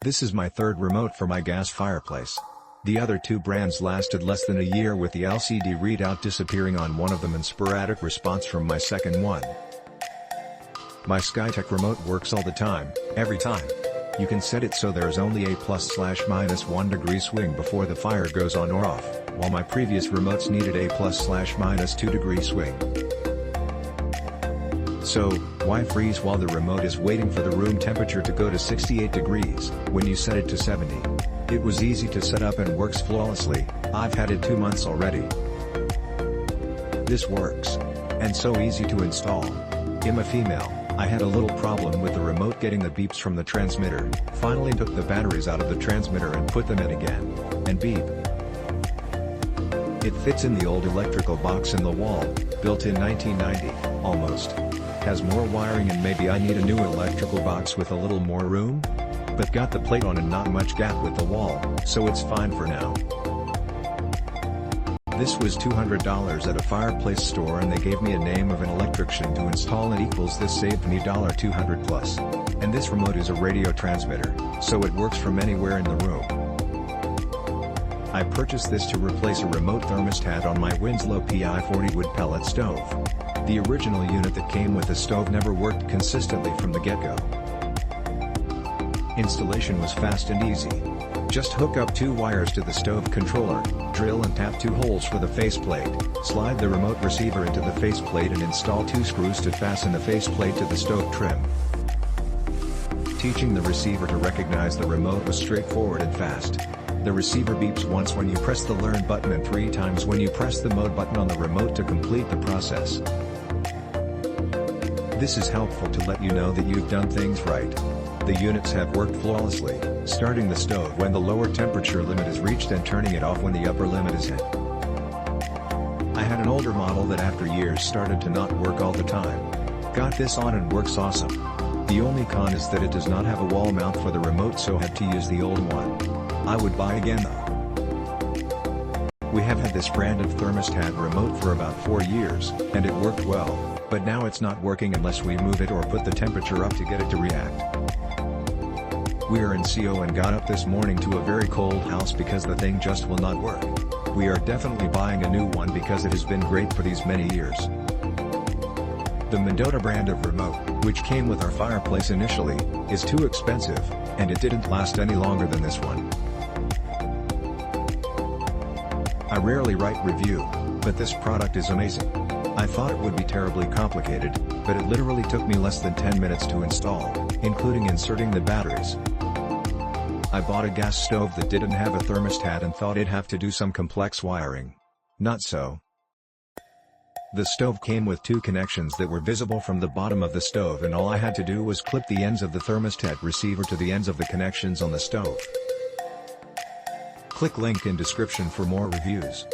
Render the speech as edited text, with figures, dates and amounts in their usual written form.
This is my third remote for my gas fireplace. The other two brands lasted less than a year, with the LCD readout disappearing on one of them and sporadic response from my second one. My SkyTech remote works all the time, every time. You can set it so there's only a ±1 degree swing before the fire goes on or off, while my previous remotes needed a ±2 degree swing. So, why freeze while the remote is waiting for the room temperature to go to 68 degrees, when you set it to 70? It was easy to set up and works flawlessly. I've had it 2 months already. This works. And so easy to install. I'm a female, I had a little problem with the remote getting the beeps from the transmitter. Finally took the batteries out of the transmitter and put them in again. And beep. It fits in the old electrical box in the wall, built in 1990, almost. Has more wiring and maybe I need a new electrical box with a little more room? But got the plate on and not much gap with the wall, so it's fine for now. This was $200 at a Fireplace store and they gave me a name of an electrician to install it equals this saved me $200 plus. And this remote is a radio transmitter, so it works from anywhere in the room. I purchased this to replace a remote thermostat on my Winslow PI 40 wood pellet stove. The original unit that came with the stove never worked consistently from the get-go. Installation was fast and easy. Just hook up 2 wires to the stove controller, drill and tap 2 holes for the faceplate, slide the remote receiver into the faceplate and install 2 screws to fasten the faceplate to the stove trim. Teaching the receiver to recognize the remote was straightforward and fast. The receiver beeps once when you press the learn button and 3 times when you press the mode button on the remote to complete the process. This is helpful to let you know that you've done things right. The units have worked flawlessly, starting the stove when the lower temperature limit is reached and turning it off when the upper limit is hit. I had an older model that after years started to not work all the time. Got this on and works awesome. The only con is that it does not have a wall mount for the remote, so had to use the old one. I would buy again though. We have had this brand of thermostat remote for about 4 years, and it worked well, but now it's not working unless we move it or put the temperature up to get it to react. We are in CO and got up this morning to a very cold house because the thing just will not work. We are definitely buying a new one because it has been great for these many years. The Mendota brand of remote, which came with our Fireplace initially, is too expensive, and it didn't last any longer than this one. I rarely write review, but this product is amazing. I thought it would be terribly complicated, but it literally took me less than 10 minutes to install, including inserting the batteries. I bought a gas stove that didn't have a thermostat and thought it'd have to do some complex wiring. Not so. The stove came with 2 connections that were visible from the bottom of the stove, and all I had to do was clip the ends of the thermostat receiver to the ends of the connections on the stove. Click link in description for more reviews.